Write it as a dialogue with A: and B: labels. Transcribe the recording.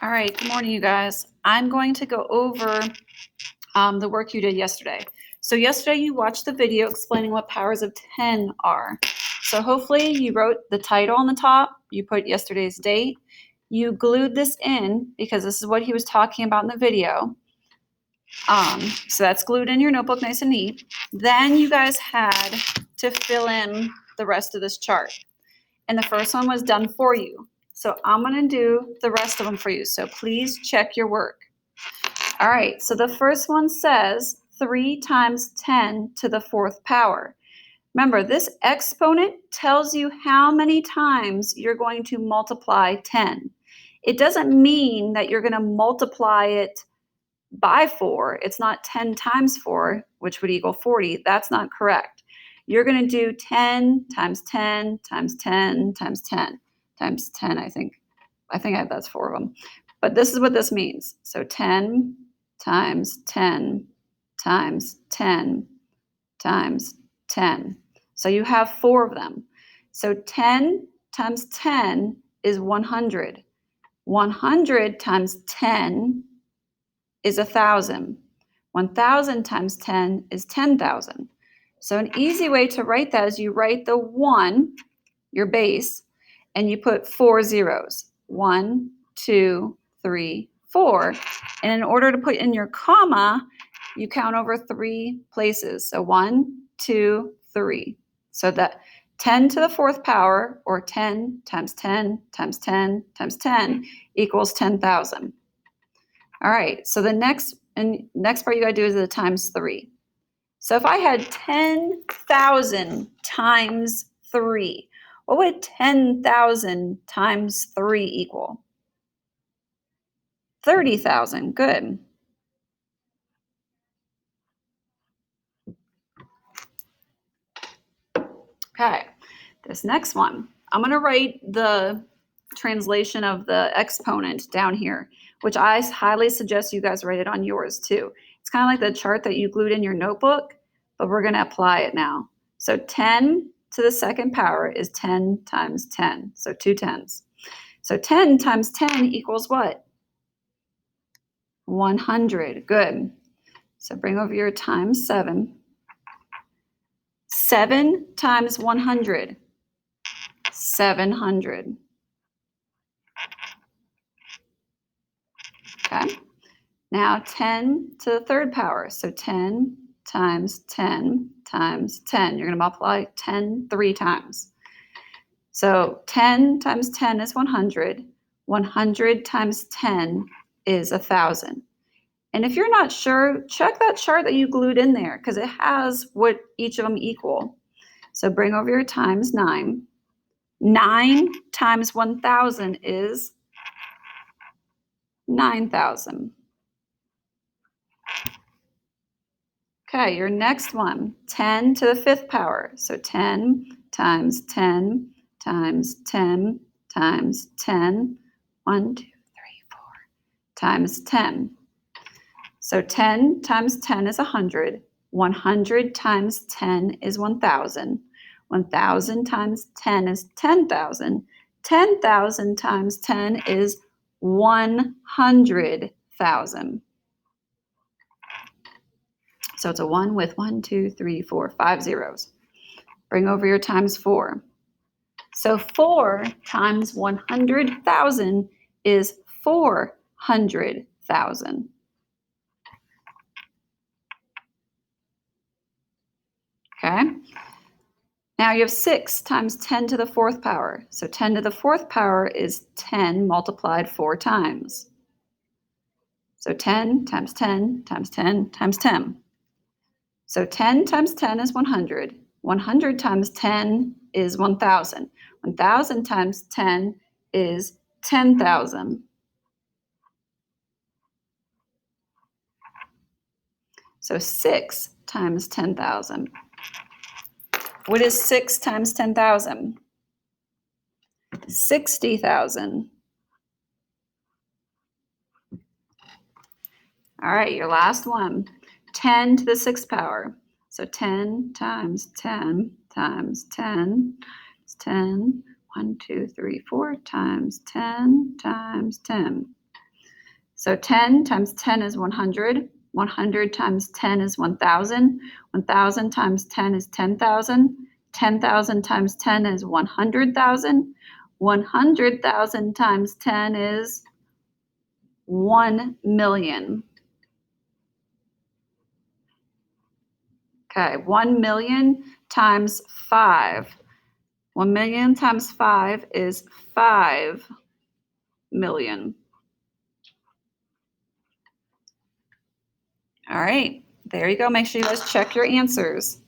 A: All right, good morning, you guys. I'm going to go over the work you did yesterday. So yesterday you watched the video explaining what powers of 10 are. So hopefully you wrote the title on the top, you put yesterday's date, you glued this in because this is what he was talking about in the video. So that's glued in your notebook nice and neat. Then you guys had to fill in the rest of this chart. And the first one was done for you. So I'm going to do the rest of them for you. So please check your work. All right, so the first one says 3 times 10 to the fourth power. Remember, this exponent tells you how many times you're going to multiply 10. It doesn't mean that you're going to multiply it by 4. It's not 10 times 4, which would equal 40. That's not correct. You're going to do 10 times 10 times 10 times 10 times 10, I think. That's 4 of them. But this is what this means. So 10 times 10 times 10 times 10. So you have 4 of them. So 10 times 10 is 100. 100 times 10 is 1,000. 1,000 times 10 is 10,000. So an easy way to write that is you write the 1, your base, and you put 4 zeros. 1, 2, 3, 4. And in order to put in your comma, you count over 3 places. So 1, 2, 3. So that 10 to the fourth power, or 10 times 10 times 10 times 10, equals 10,000. All right, so the next part you gotta do is the times 3. So if I had 10,000 times 3, what would 10,000 times 3 equal? 30,000, good. Okay, this next one, I'm gonna write the translation of the exponent down here, which I highly suggest you guys write it on yours too. It's kind of like the chart that you glued in your notebook, but we're gonna apply it now. So 10 to the second power is 10 times 10, so 2 10s. So 10 times 10 equals what? 100, good. So bring over your times 7. 7 times 100, 700. Okay. Now 10 to the third power. So 10 times 10 times 10. You're going to multiply 10 3 times. So 10 times 10 is 100. 100 times 10 is 1,000. And if you're not sure, check that chart that you glued in there because it has what each of them equal. So bring over your times 9. 9 times 1,000 is 9,000. Okay, your next one, 10 to the fifth power. So 10 times 10 times 10 times 10, 1, 2, 3, 4, times 10. So 10 times 10 is 100. 100 times 10 is 1,000. 1,000 times 10 is 10,000. 10,000 times 10 is 100,000. So it's a 1 with 1, 2, 3, 4, 5 zeros. Bring over your times 4. So 4 times 100,000 is 400,000. Okay? Now you have 6 times 10 to the fourth power. So 10 to the fourth power is 10 multiplied 4 times. So 10 times 10 times 10 times 10. So 10 times 10 is 100. 100 times 10 is 1,000. 1,000 times 10 is 10,000. So 6 times 10,000. What is 6 times 10,000? 60,000. All right, your last one. 10 to the sixth power. So 10 times 10 times 10 is 10. 1, 2, 3, 4 times 10 times 10. So 10 times 10 is 100. 100 times 10 is 1,000. 1,000 times 10 is 10,000. 10,000 times 10 is 100,000. 100,000 times 10 is 1 million. Okay, 1 million times 5. 1 million times 5 is 5 million. All right, there you go. Make sure you guys check your answers.